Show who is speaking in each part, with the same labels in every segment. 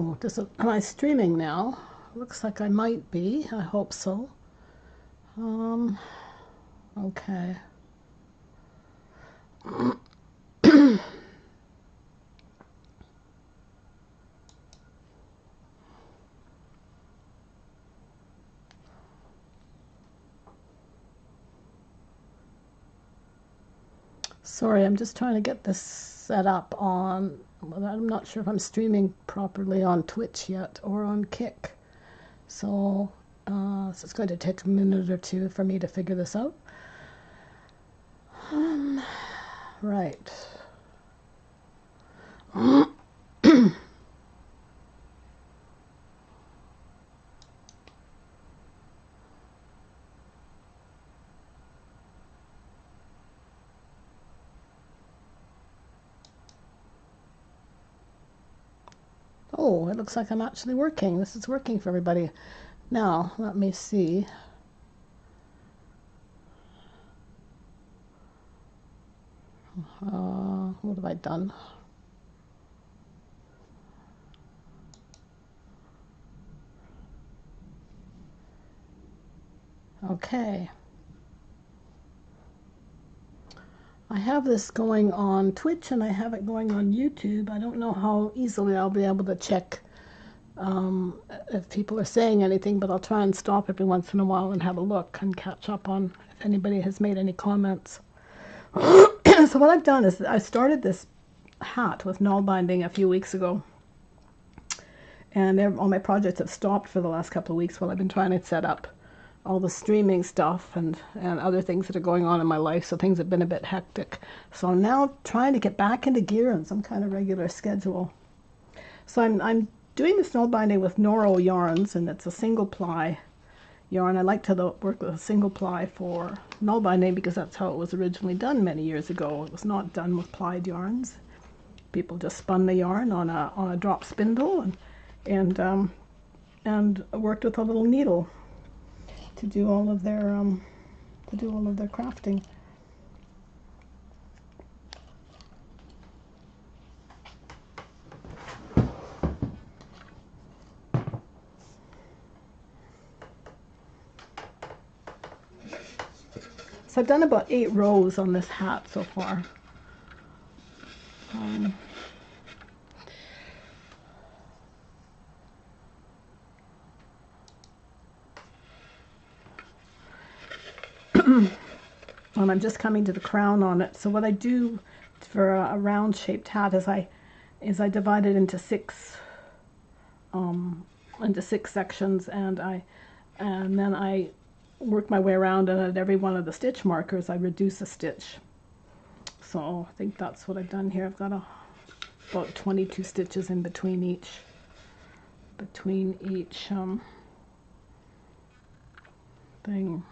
Speaker 1: Oh, am I streaming now? Looks like I might be. I hope so. Um, okay. Sorry, I'm just trying to get this set up on. Well, I'm not sure if I'm streaming properly on Twitch yet or on Kick. So it's going to take a minute or two for me to figure this out. Right. Oh, it looks like I'm actually working. This is working for everybody. Now, let me see. What have I done? Okay. I have this going on Twitch and I have it going on YouTube. I don't know how easily I'll be able to check if people are saying anything, but I'll try and stop every once in a while and have a look and catch up on if anybody has made any comments. So what I've done is I started this hat with null binding a few weeks ago, and all my projects have stopped for the last couple of weeks while I've been trying to set up all the streaming stuff and other things that are going on in my life, so things have been a bit hectic. So I'm now trying to get back into gear on some kind of regular schedule. So I'm doing this null binding with Noro yarns, and it's a single ply yarn. I like to work with a single ply for null binding because that's how it was originally done many years ago. It was not done with plied yarns. People just spun the yarn on a drop spindle and worked with a little needle to do all of their crafting. So I've done about 8 rows on this hat so far. And I'm just coming to the crown on it. So what I do for a round shaped hat is I divide it into six sections, and then I work my way around, and at every one of the stitch markers I reduce a stitch. So I think that's what I've done here. I've got about 22 stitches in between each thing.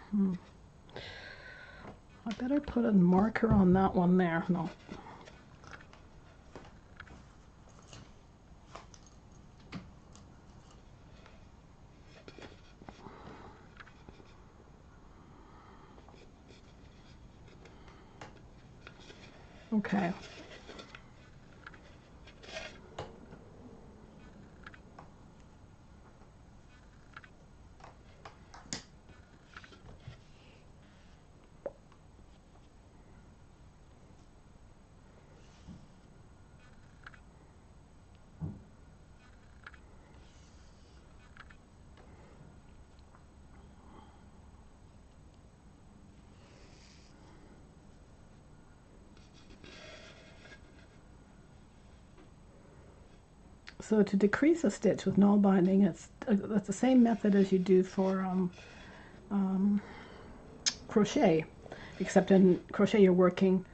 Speaker 1: I better put a marker on that one there. No. Okay. So to decrease a stitch with null binding, that's the same method as you do for crochet, except in crochet you're working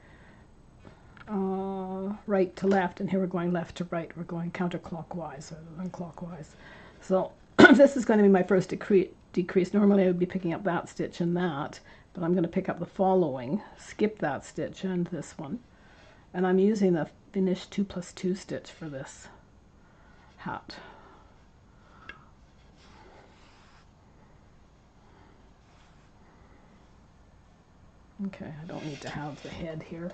Speaker 1: right to left, and here we're going left to right. We're going counterclockwise rather than clockwise. So this is going to be my first decrease. Normally I would be picking up that stitch and that, but I'm going to pick up the following, skip that stitch and this one. And I'm using the finish 2+2 stitch for this hat. Okay, I don't need to have the head here.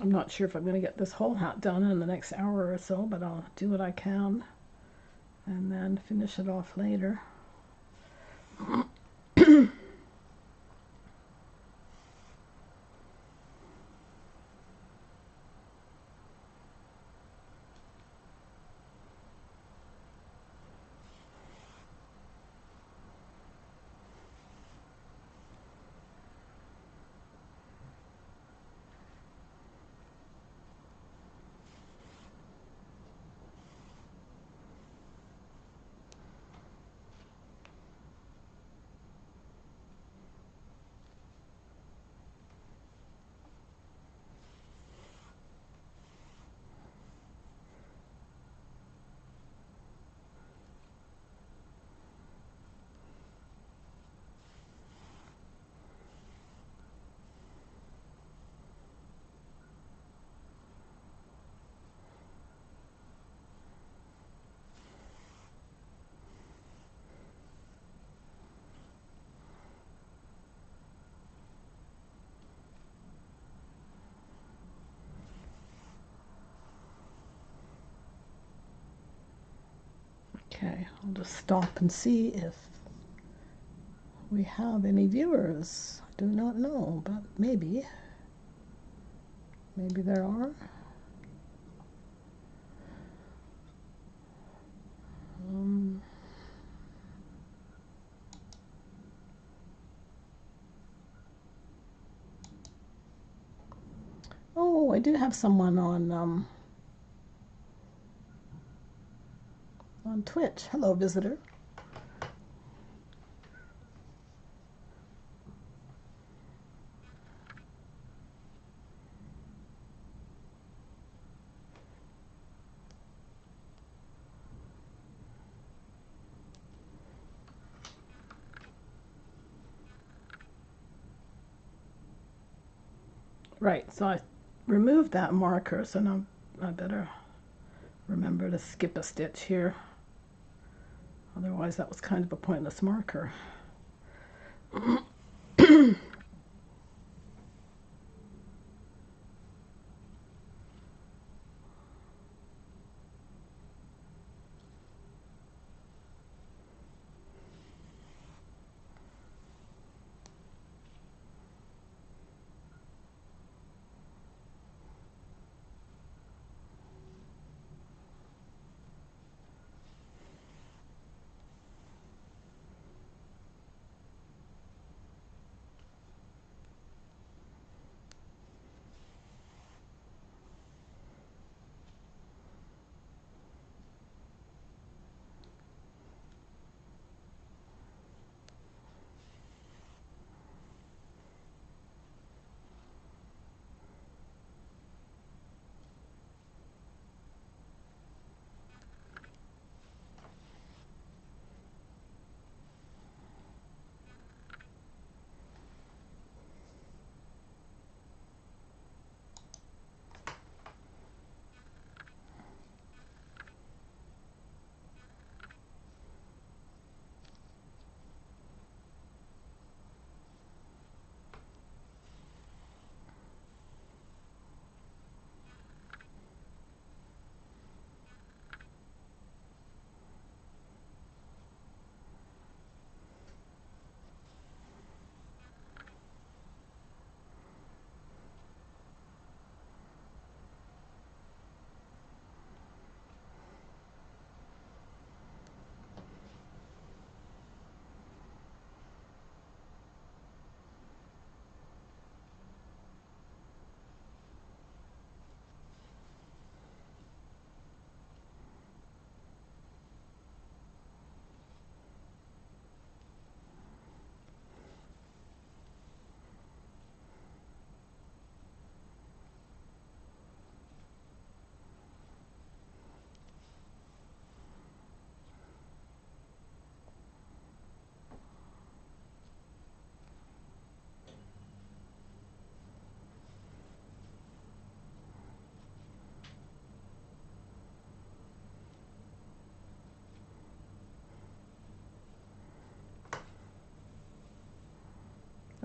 Speaker 1: I'm not sure if I'm going to get this whole hat done in the next hour or so, but I'll do what I can and then finish it off later. Okay, I'll just stop and see if we have any viewers. I do not know, but maybe. Maybe there are. Oh, I do have someone on Twitch. Hello, visitor. Right, so I removed that marker, so now I better remember to skip a stitch here. Otherwise, that was kind of a pointless marker.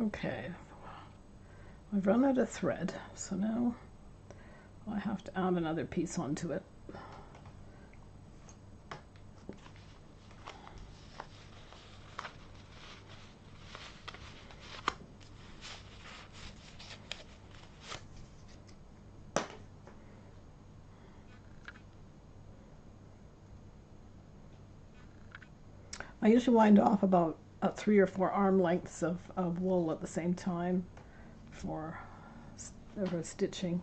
Speaker 1: Okay, I've run out of thread, so now I have to add another piece onto it. I usually wind off about 3 or 4 arm lengths of wool at the same time for stitching.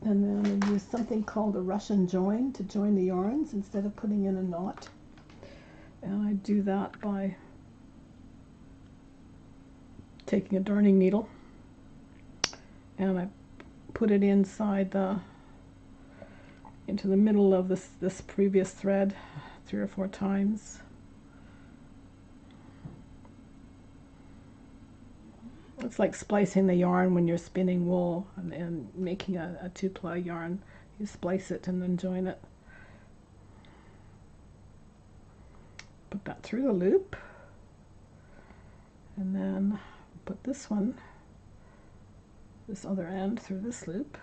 Speaker 1: And then I use something called a Russian join to join the yarns instead of putting in a knot. And I do that by taking a darning needle and I put it inside into the middle of this previous thread 3 or 4 times. It's like splicing the yarn when you're spinning wool and making a 2-ply yarn. You splice it and then join it. Put that through the loop and then put this other end through this loop.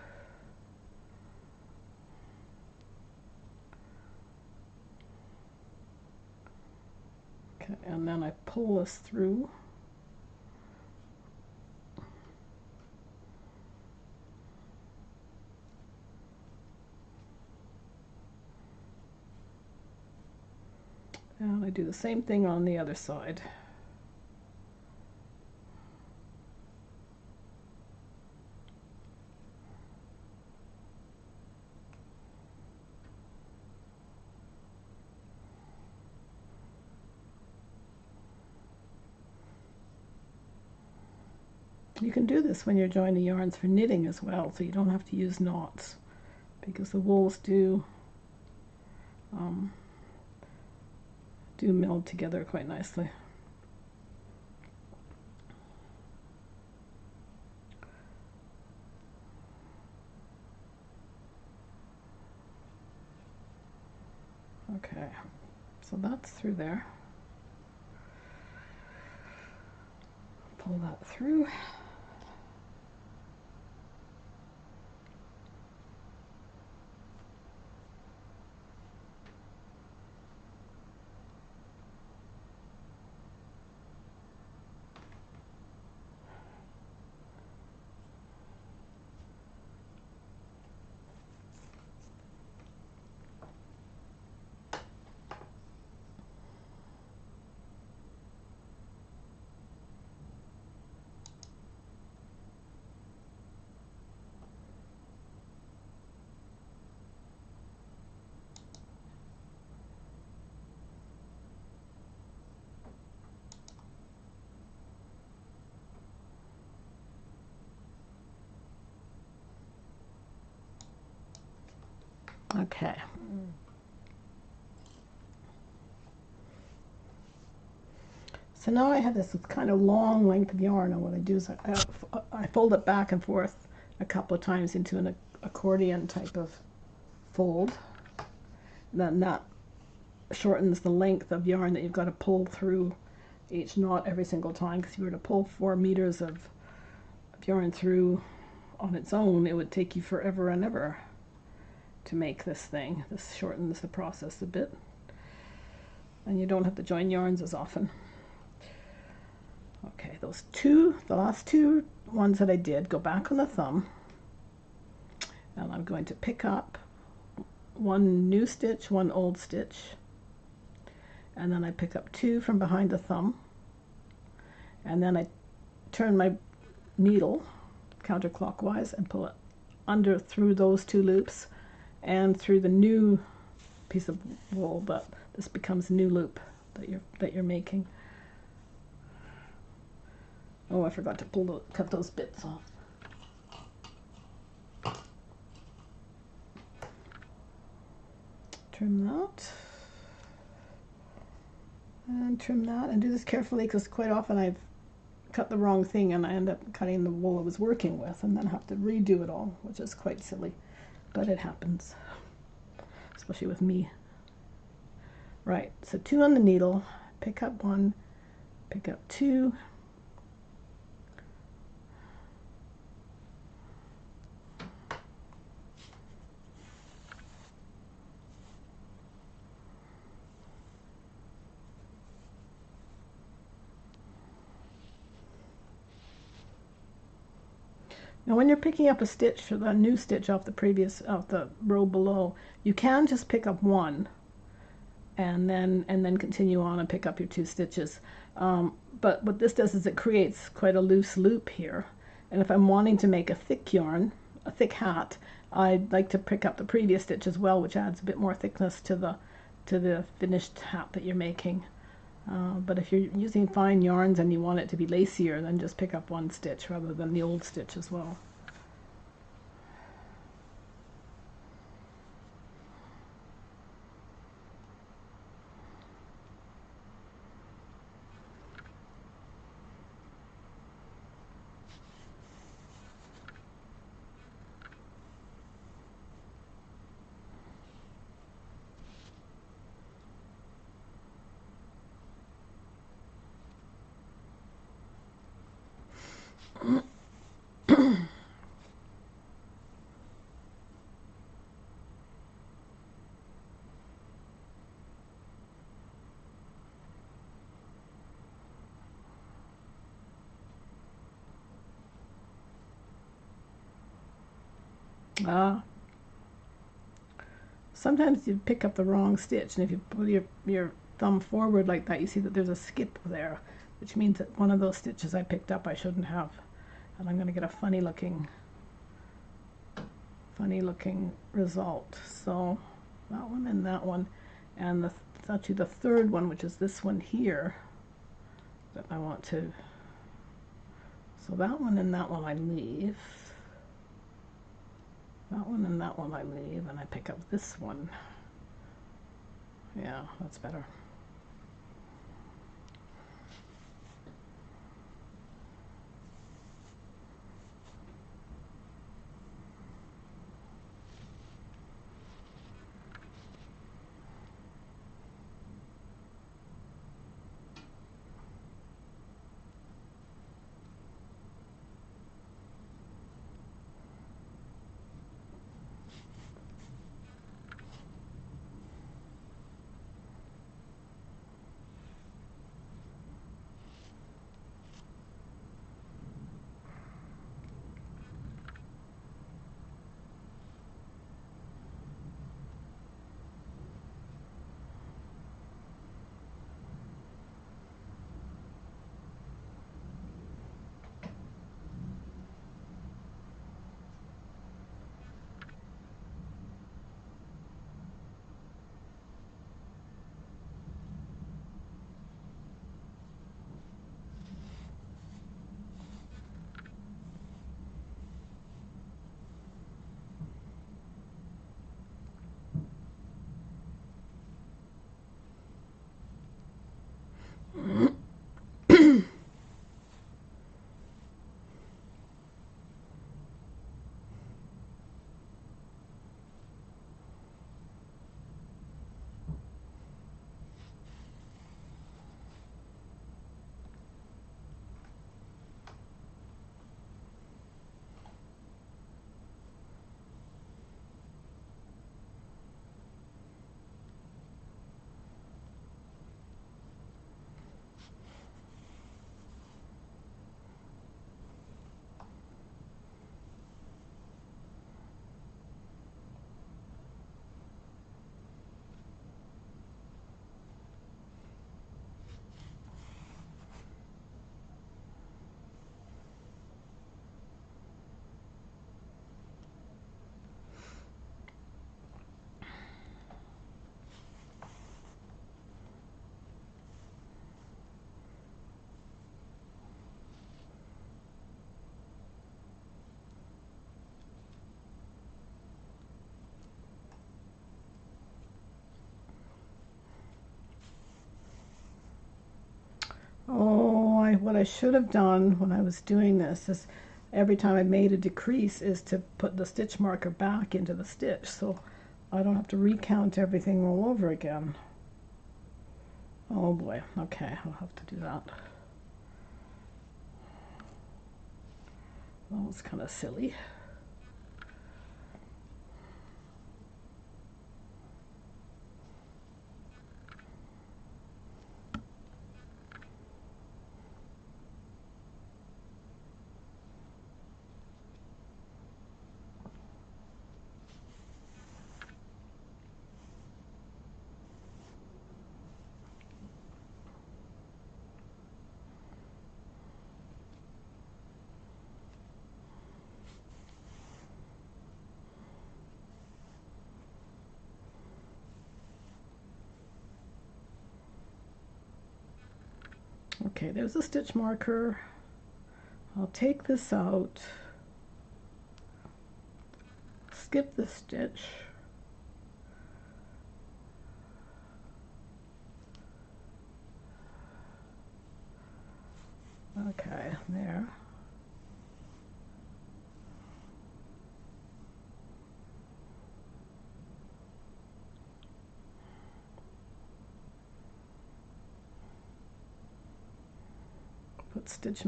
Speaker 1: Okay, and then I pull this through. And I do the same thing on the other side. You can do this when you're joining yarns for knitting as well, so you don't have to use knots, because the wools do meld together quite nicely. Okay, so that's through there. Pull that through. Okay. So now I have this kind of long length of yarn, and what I do is I fold it back and forth a couple of times into an accordion type of fold. And then that shortens the length of yarn that you've got to pull through each knot every single time, because if you were to pull 4 meters of yarn through on its own, it would take you forever and ever to make this thing. This shortens the process a bit, and you don't have to join yarns as often. Okay, the last two ones that I did, go back on the thumb, and I'm going to pick up one new stitch, one old stitch, and then I pick up 2 from behind the thumb, and then I turn my needle counterclockwise and pull it under through those 2 loops and through the new piece of wool, but this becomes a new loop that you're making. Oh, I forgot to cut those bits off. Trim that. And trim that, and do this carefully, because quite often I've cut the wrong thing and I end up cutting the wool I was working with and then have to redo it all, which is quite silly, but it happens, especially with me. Right, so 2 on the needle, pick up 1, pick up 2, Now when you're picking up a stitch for the new stitch off the row below, you can just pick up one and then continue on and pick up your 2 stitches. But what this does is it creates quite a loose loop here. And if I'm wanting to make a thick yarn, a thick hat, I'd like to pick up the previous stitch as well, which adds a bit more thickness to the finished hat that you're making. But if you're using fine yarns and you want it to be lacier, then just pick up 1 stitch rather than the old stitch as well. Sometimes you pick up the wrong stitch, and if you put your thumb forward like that, you see that there's a skip there, which means that one of those stitches I picked up I shouldn't have. And I'm going to get a funny looking result. So that one and that one, and it's actually the third one, which is this one here, that I want to. So that one and that one I leave. That one and that one I leave, and I pick up this one. Yeah, that's better. Oh, what I should have done when I was doing this is every time I made a decrease is to put the stitch marker back into the stitch, so I don't have to recount everything all over again. Oh boy, okay, I'll have to do that. That was kind of silly. Okay, there's a stitch marker. I'll take this out, skip the stitch, okay, there. Put stitch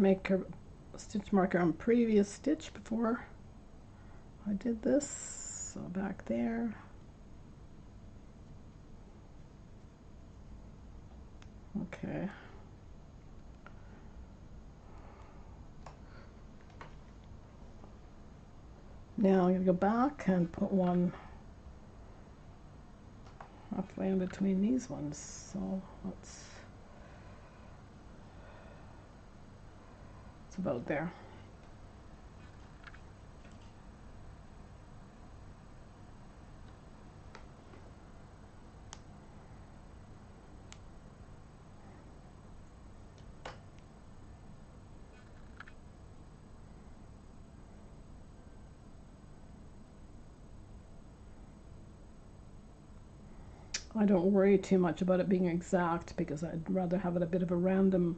Speaker 1: marker on previous stitch before I did this, so back there. Okay. Now I'm going to go back and put one halfway in between these ones. So it's about there. I don't worry too much about it being exact because I'd rather have it a bit of a random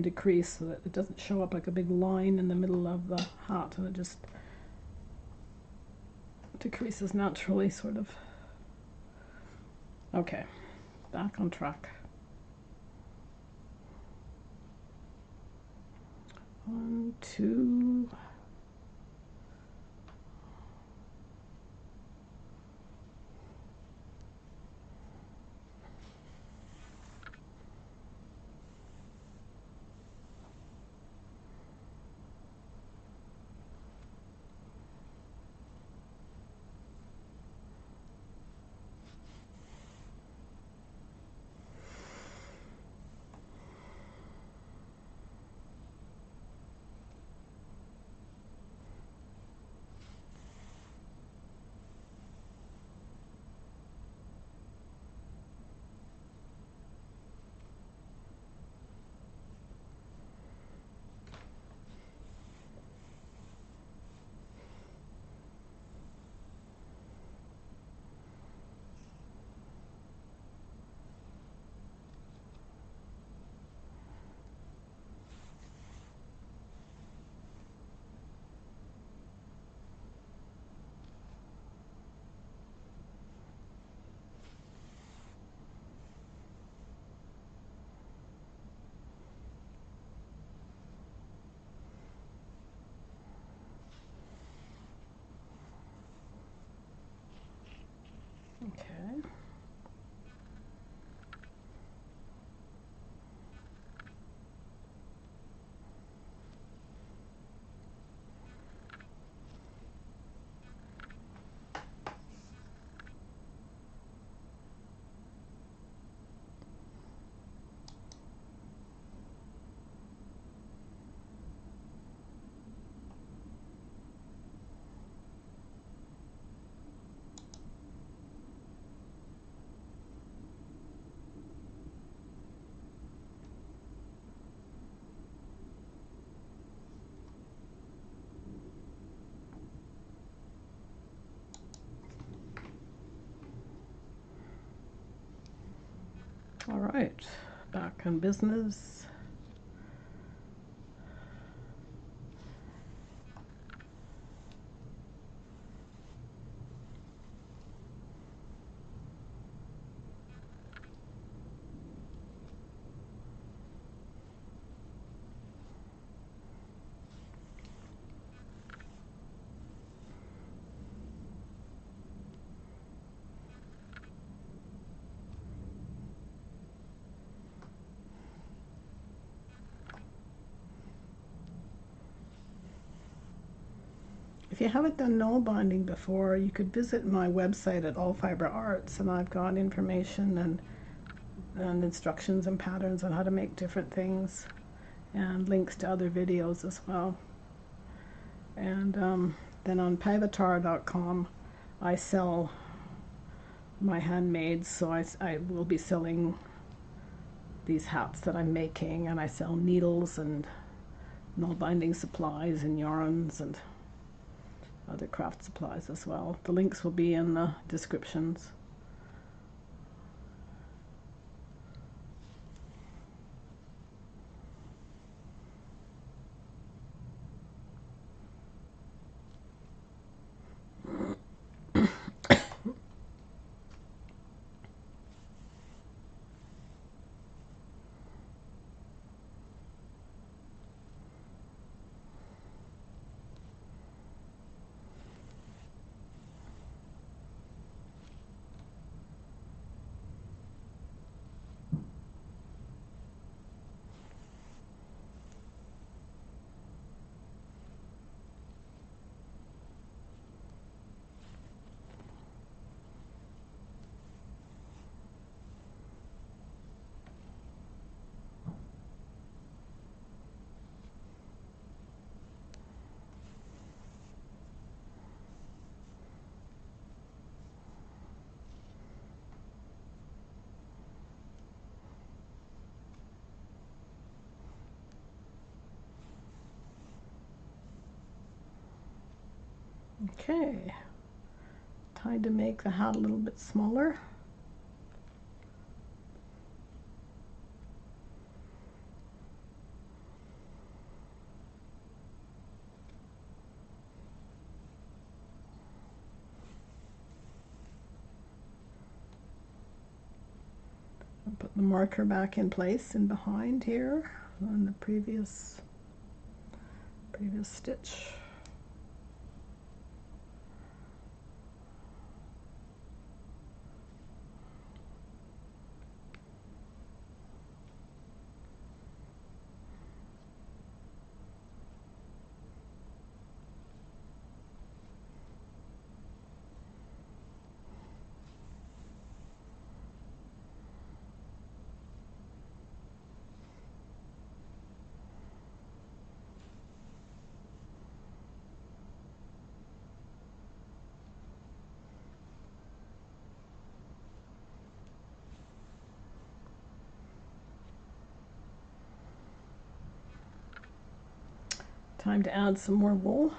Speaker 1: decrease so that it doesn't show up like a big line in the middle of the hat, and it just decreases naturally, sort of. Okay, back on track. 1, 2. Okay. All right, back in business. If you haven't done knoll binding before, you could visit my website at All Fiber Arts, and I've got information and instructions and patterns on how to make different things, and links to other videos as well. And then on Pivotar.com, I sell my handmaids, so I will be selling these hats that I'm making, and I sell needles and null binding supplies and yarns and other craft supplies as well. The links will be in the descriptions. Okay, time to make the hat a little bit smaller. I'll put the marker back in place and behind here on the previous stitch. Time to add some more wool.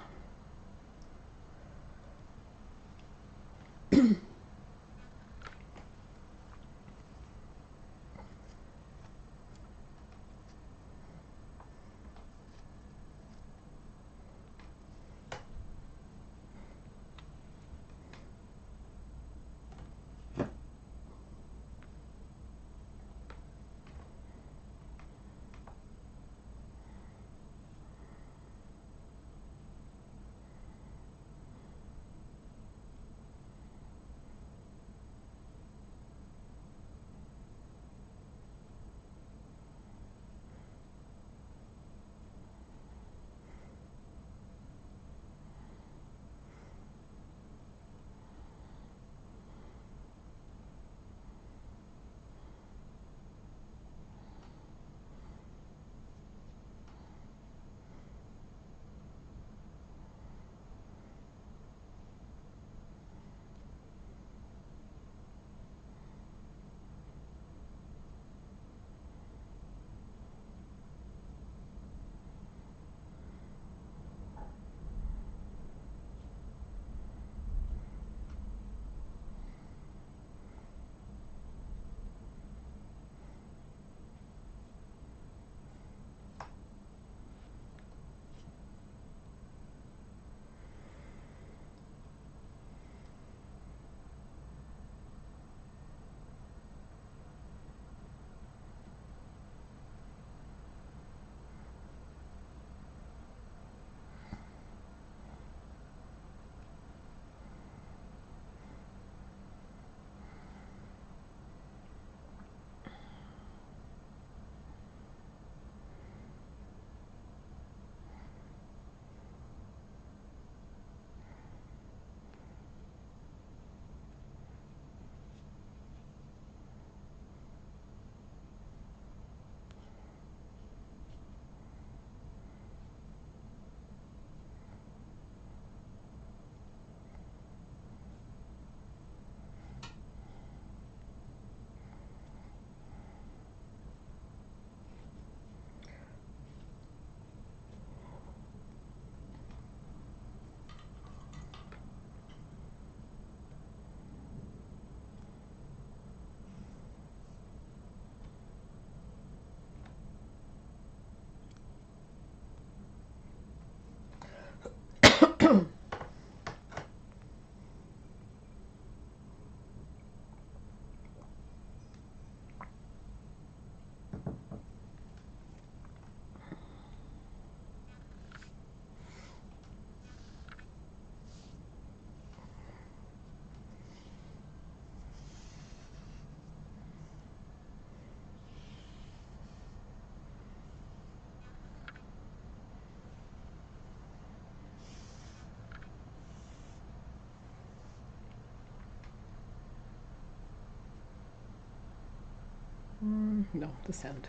Speaker 1: No, this end.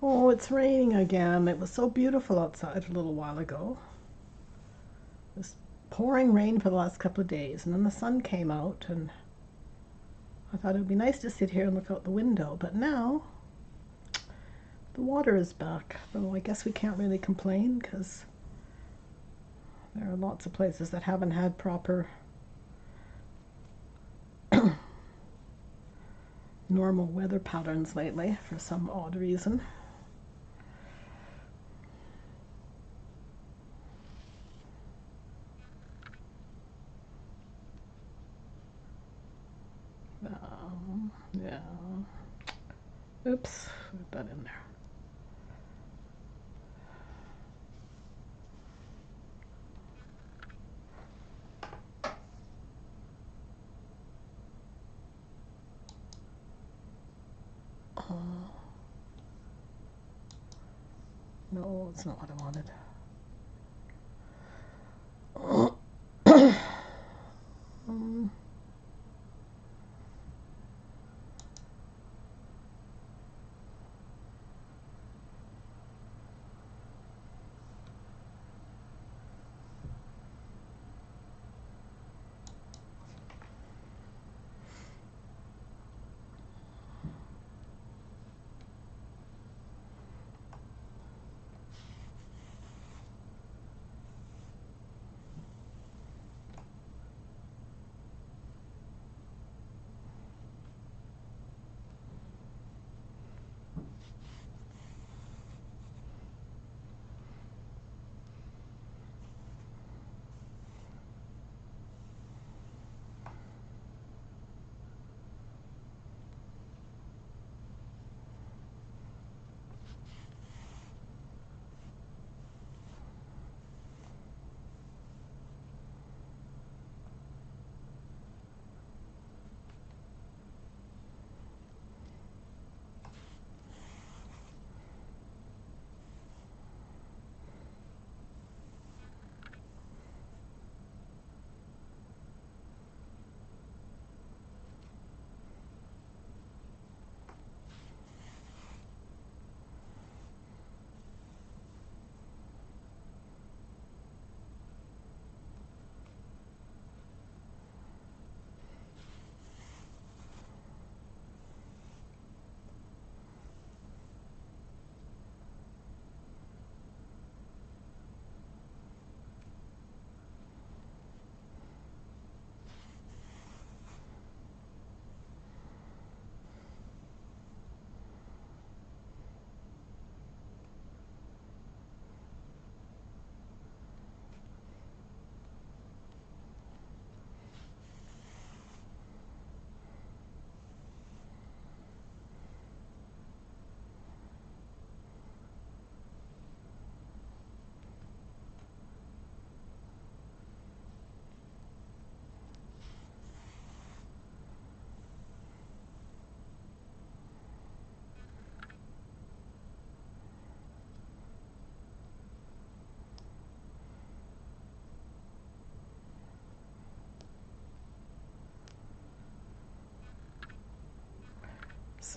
Speaker 1: Oh, it's raining again. It was so beautiful outside a little while ago. It was pouring rain for the last couple of days, and then the sun came out, and I thought it would be nice to sit here and look out the window, but now the water is back. Though I guess we can't really complain because there are lots of places that haven't had proper normal weather patterns lately for some odd reason. Yeah. Oops, put that in there. No, it's not what I wanted.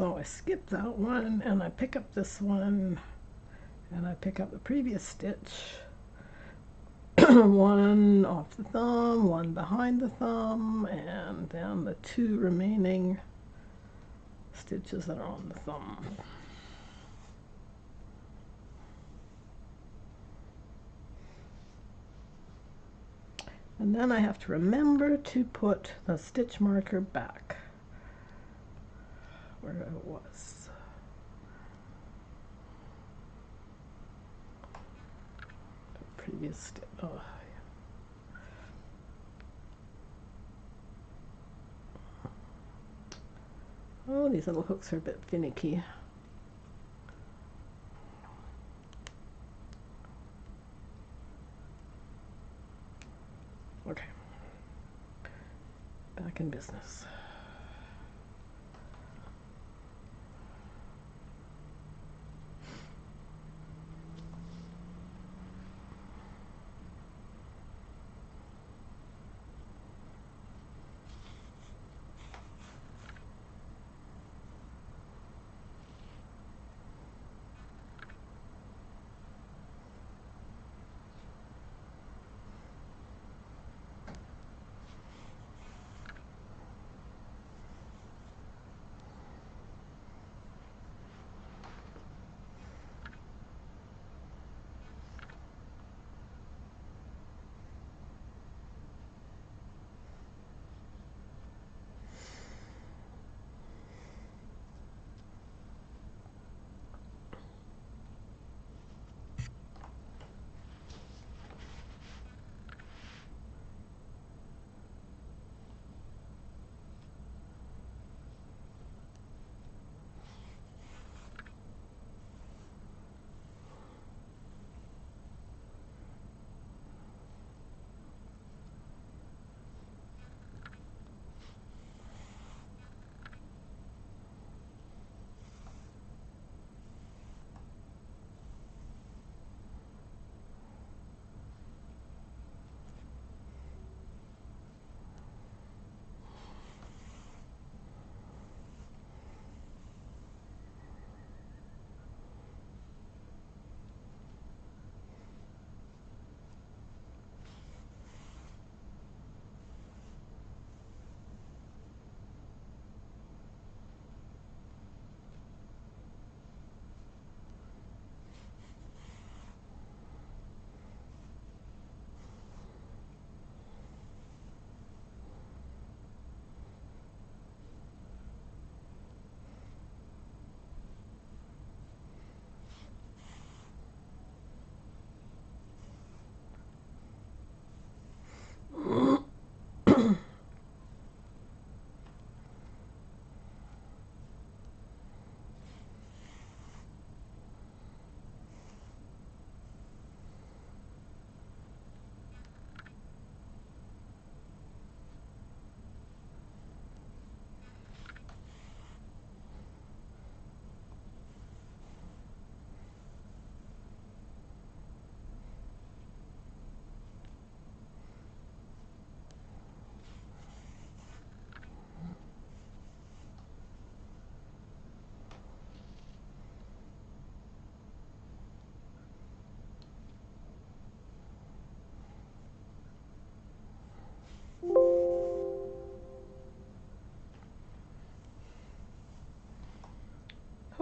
Speaker 1: So I skip that one and I pick up this one and I pick up the previous stitch. One off the thumb, one behind the thumb, and then the two remaining stitches that are on the thumb. And then I have to remember to put the stitch marker back where it was. The previous stitch. Oh, these little hooks are a bit finicky. Okay, back in business.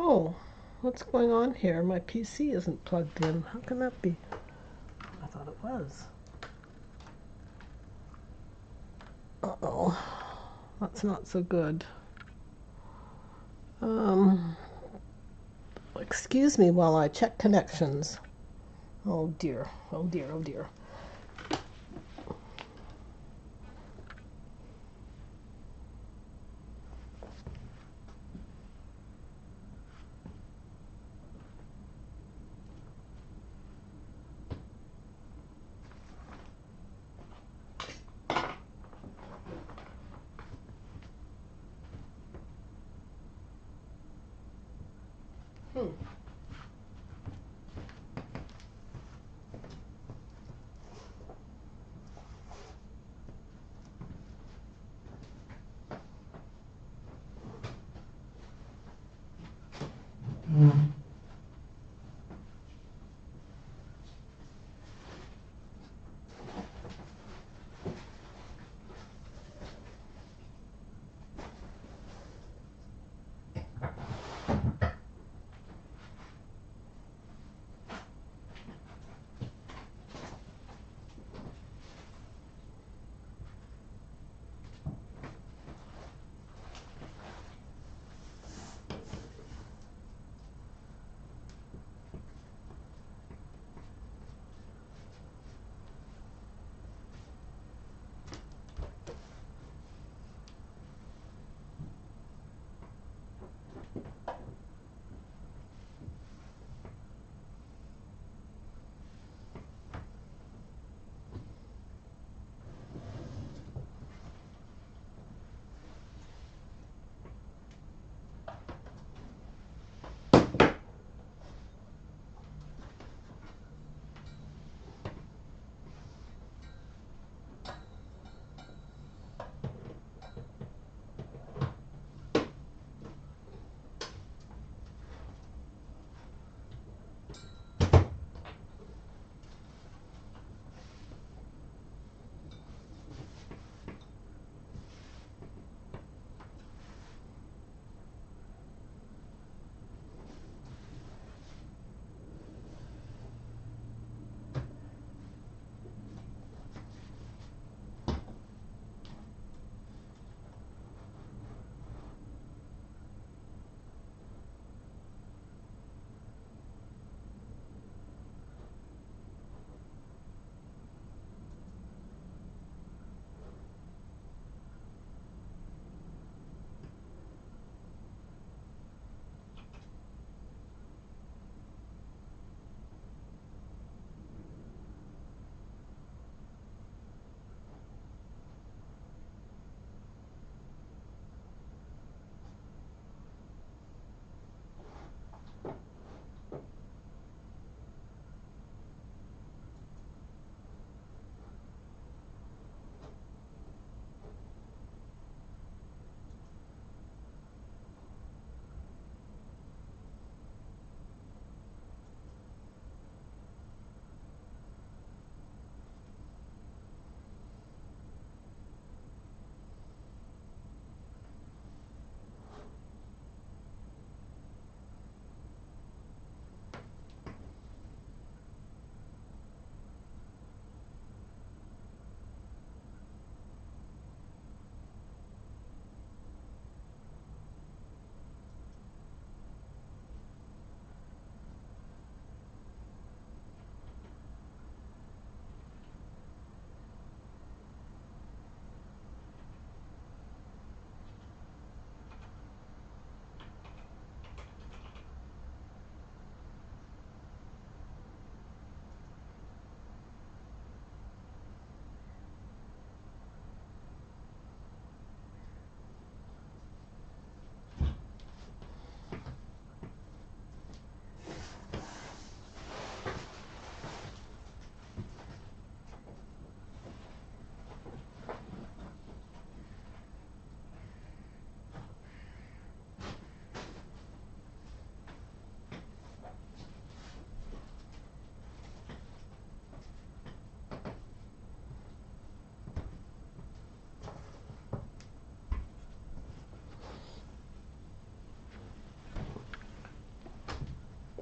Speaker 1: Oh, what's going on here? My PC isn't plugged in. How can that be? I thought it was. Uh-oh. That's not so good. Excuse me while I check connections. Oh dear, oh dear, oh dear.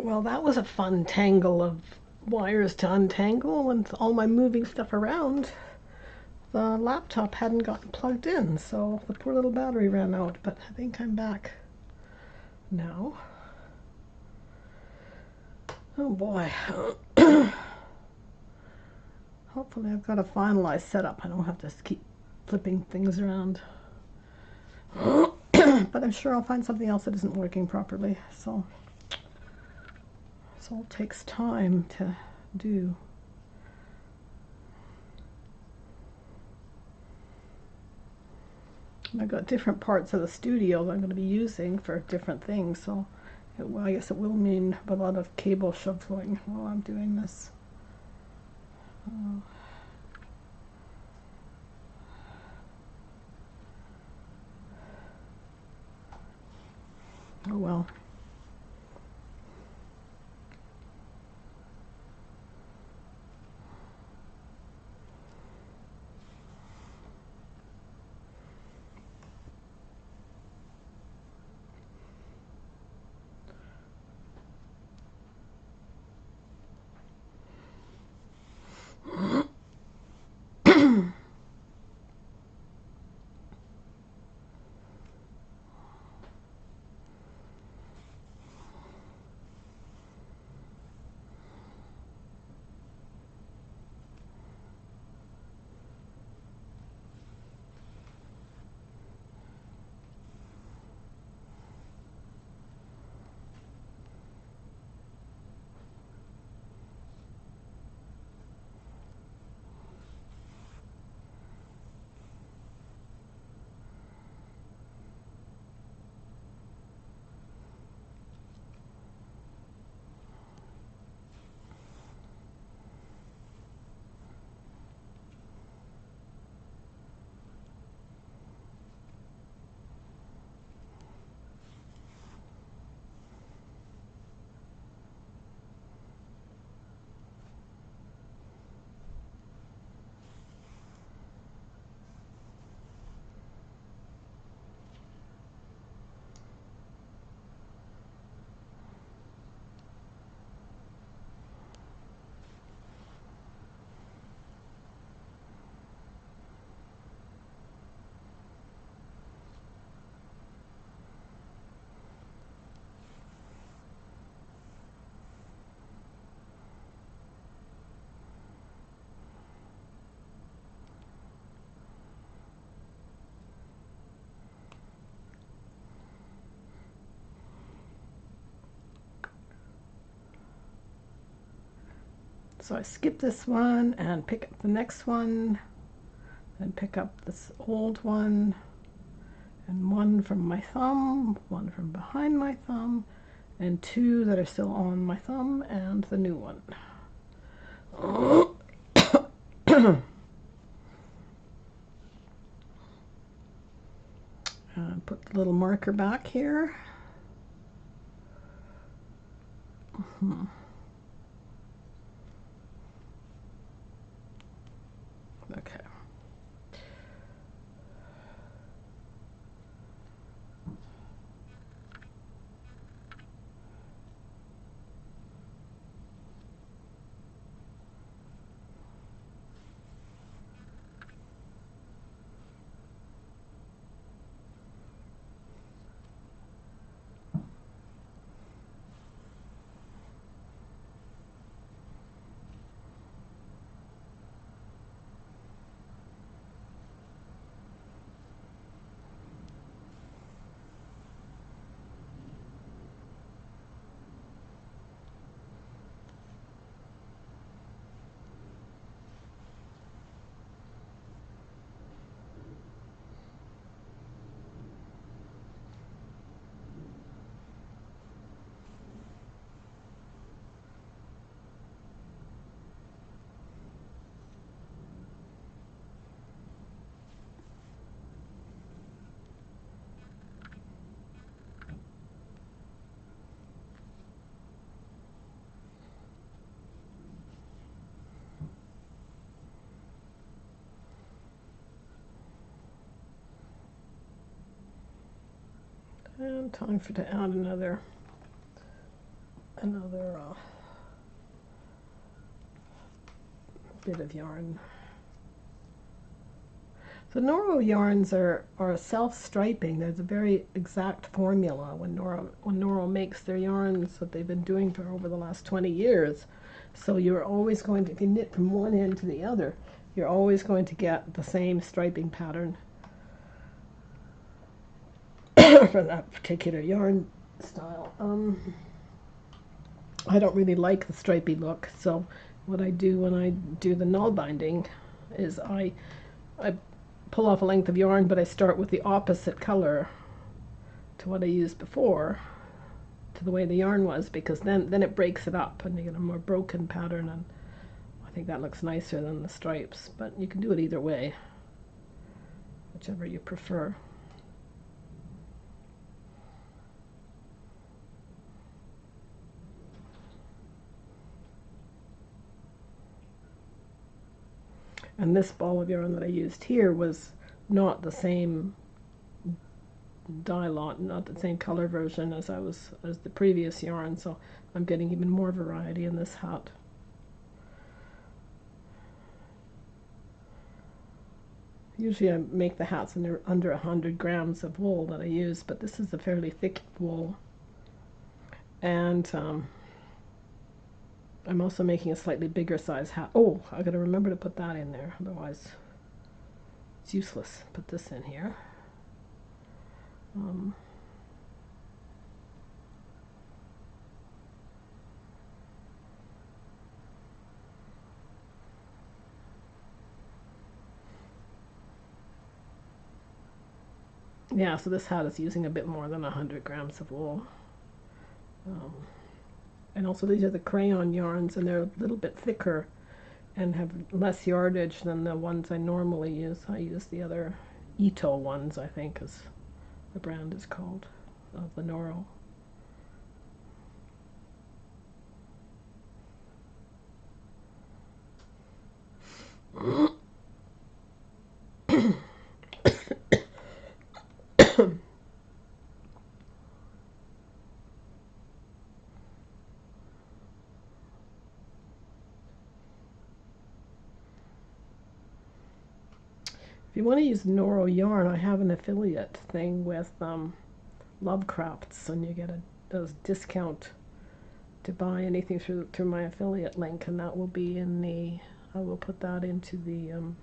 Speaker 1: Well, that was a fun tangle of wires to untangle and all my moving stuff around. The laptop hadn't gotten plugged in, so the poor little battery ran out, but I think I'm back now. Oh boy. Hopefully I've got a finalized setup. I don't have to keep flipping things around. But I'm sure I'll find something else that isn't working properly, so this all takes time to do. And I've got different parts of the studio that I'm going to be using for different things, so I guess it will mean a lot of cable shuffling while I'm doing this. Oh well. So I skip this one and pick up the next one, and pick up this old one, and one from my thumb, one from behind my thumb, and two that are still on my thumb, and the new one. And put the little marker back here. Okay. And time to add another another bit of yarn. So Noro yarns are self-striping. There's a very exact formula when Noro makes their yarns that they've been doing for over the last 20 years. So you're always going to, if you knit from one end to the other, you're always going to get the same striping pattern for that particular yarn style. I don't really like the stripy look, so what I do when I do the null binding is I pull off a length of yarn, but I start with the opposite color to what I used before, to the way the yarn was, because then it breaks it up and you get a more broken pattern, and I think that looks nicer than the stripes. But you can do it either way, whichever you prefer. And this ball of yarn that I used here was not the same dye lot, not the same color version as the previous yarn, so I'm getting even more variety in this hat. Usually I make the hats under 100 grams of wool that I use, but this is a fairly thick wool. And I'm also making a slightly bigger size hat. Oh, I gotta remember to put that in there, otherwise it's useless. Put this in here. Yeah, so this hat is using a bit more than 100 grams of wool. And also these are the crayon yarns, and they're a little bit thicker and have less yardage than the ones I normally use. I use the other Ito ones, I think is the brand is called, of the Noro. If you want to use Noro yarn, I have an affiliate thing with Lovecrafts, and you get a discount to buy anything through my affiliate link, and that will be in the. I will put that into the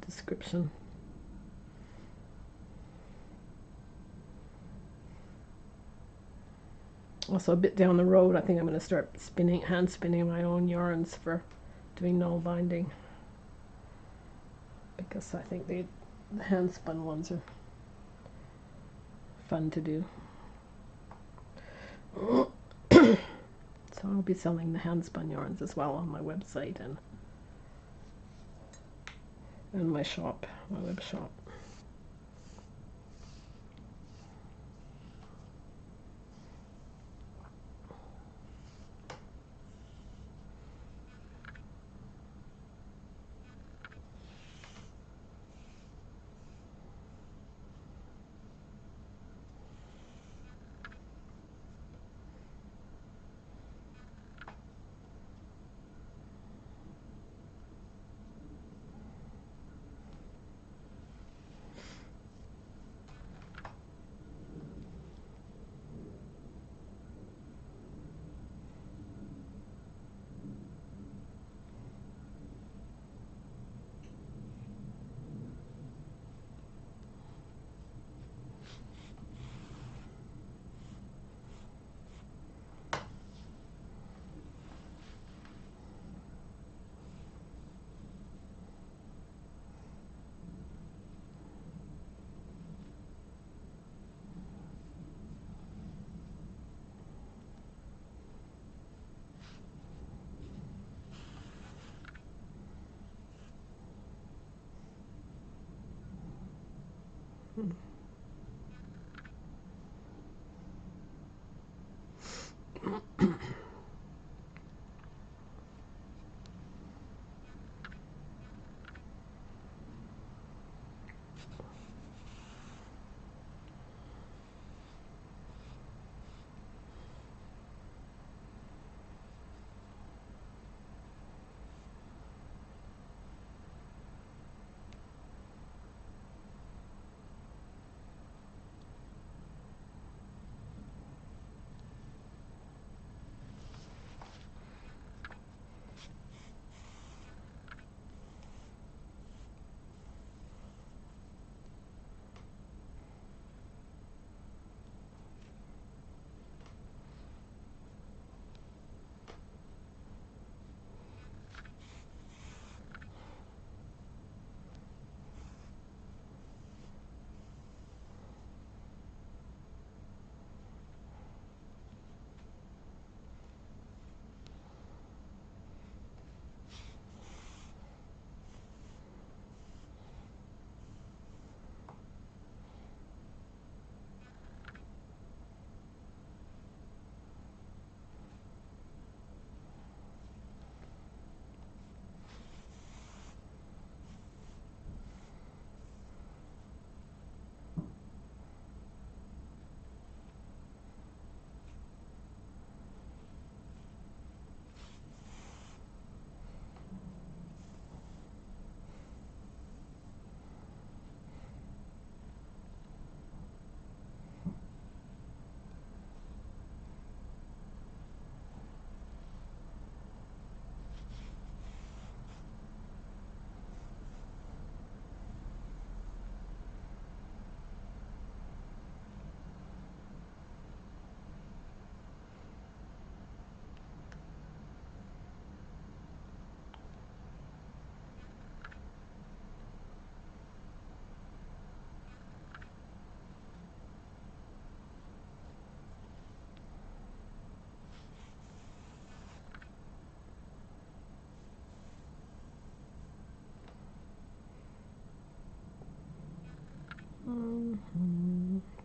Speaker 1: description. Also, a bit down the road, I think I'm going to start hand spinning my own yarns for doing null binding, because I think the hand spun ones are fun to do. So I'll be selling the hand spun yarns as well on my website and my shop, my web shop.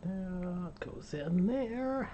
Speaker 1: That goes in there.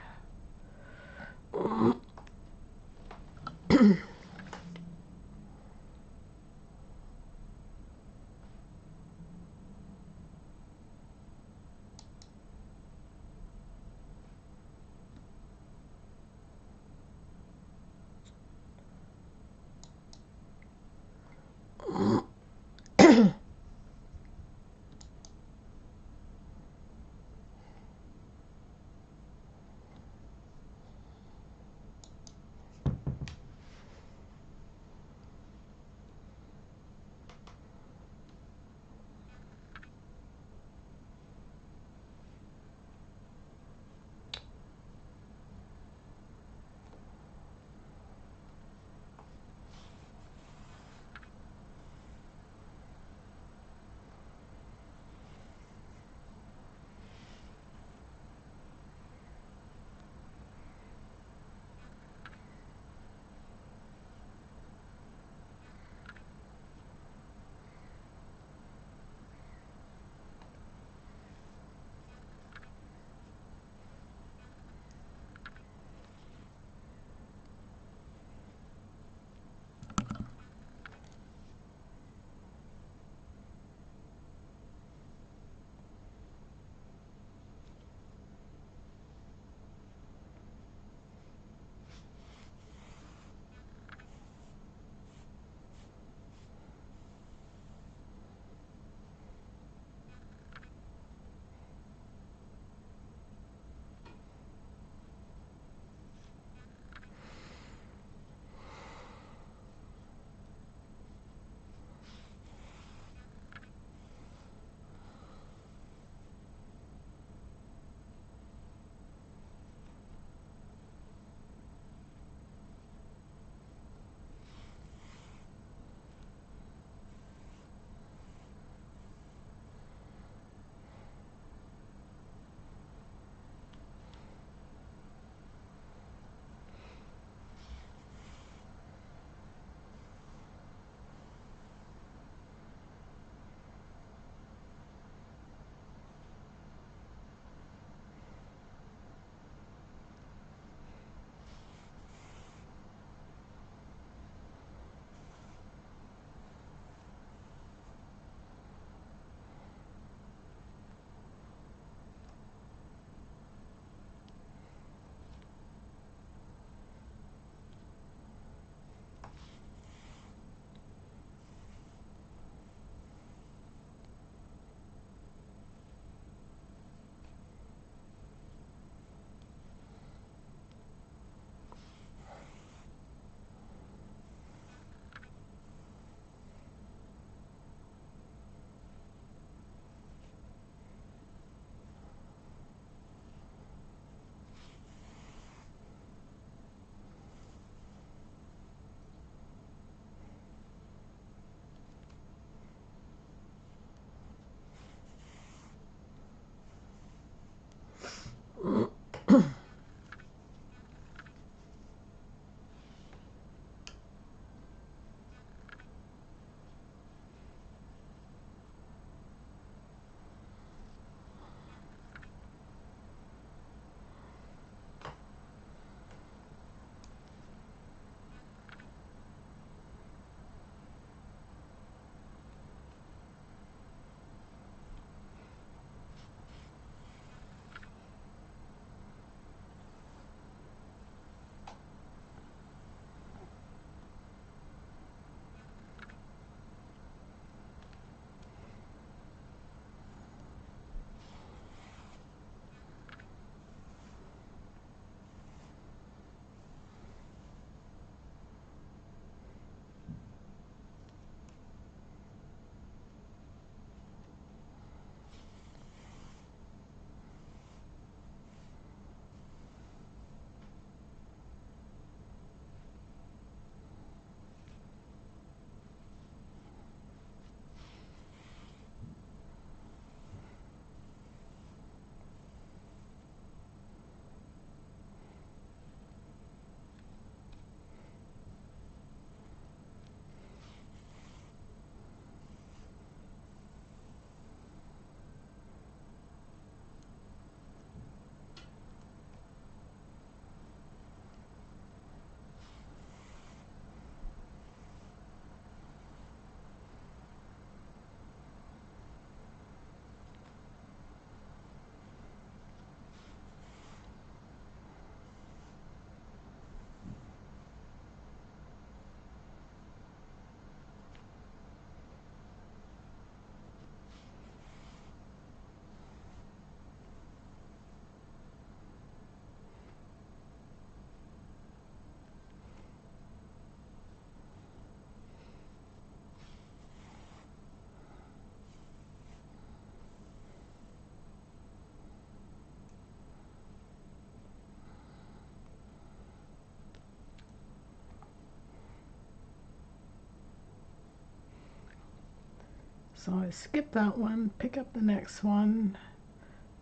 Speaker 1: So I skip that one, pick up the next one,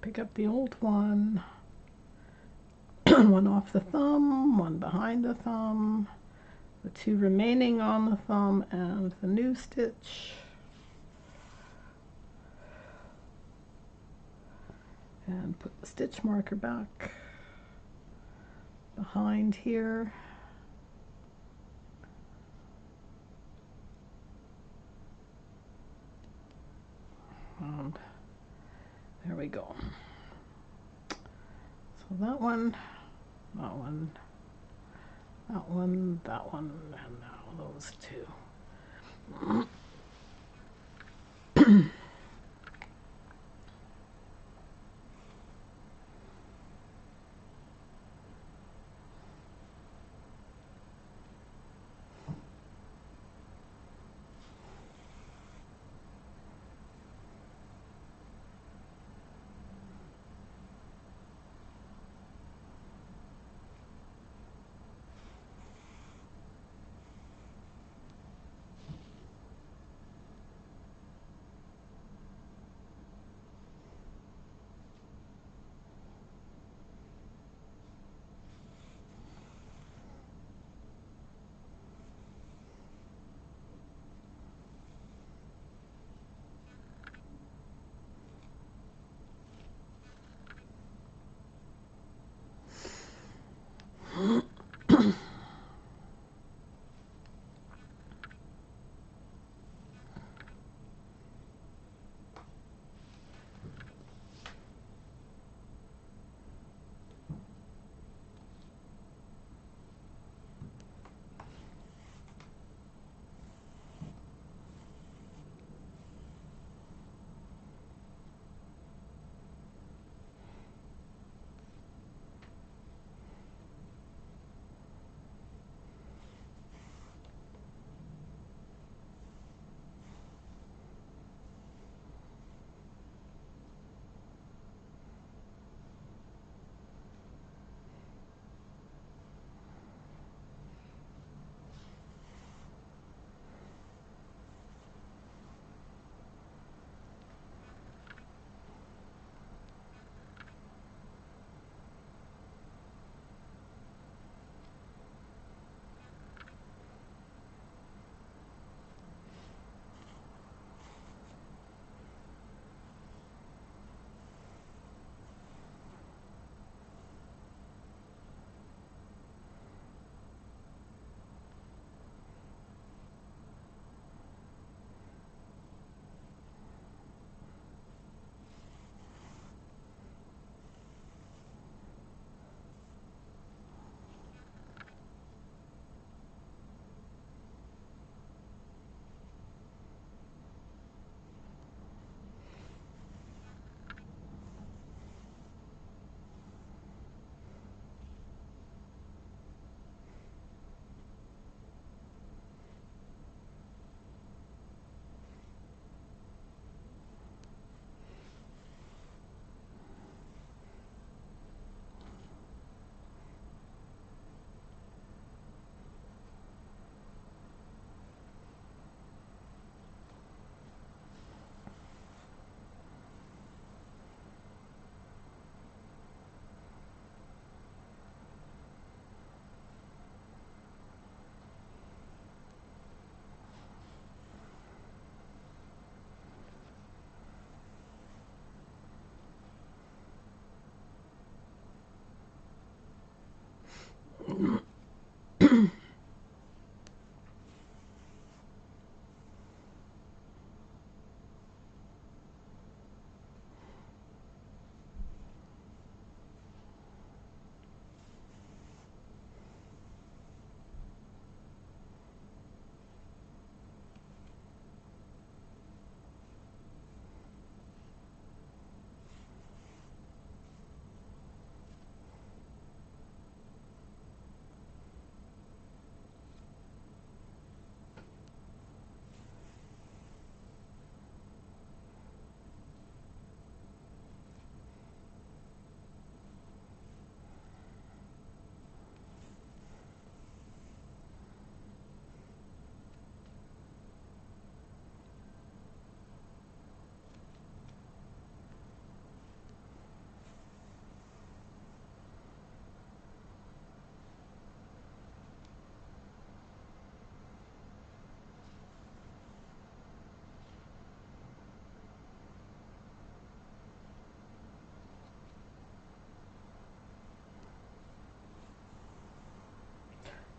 Speaker 1: pick up the old one, one off the thumb, one behind the thumb, the two remaining on the thumb, and the new stitch. And put the stitch marker back behind here. And there we go. So that one, that one, that one, that one, and now those two.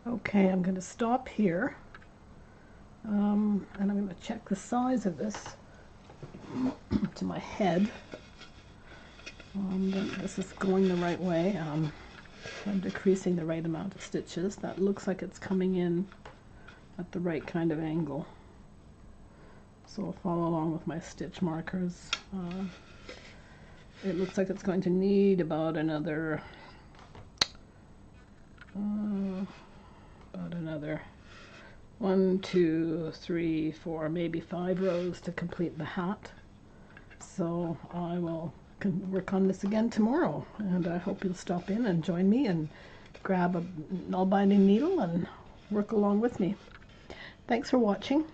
Speaker 1: Okay, I'm going to stop here, and I'm going to check the size of this to my head. This is going the right way. I'm decreasing the right amount of stitches. That looks like it's coming in at the right kind of angle. So I'll follow along with my stitch markers. It looks like it's going to need about another 1, 2, 3, 4, maybe 5 rows to complete the hat. So I will work on this again tomorrow, and I hope you'll stop in and join me and grab a null binding needle and work along with me. Thanks for watching.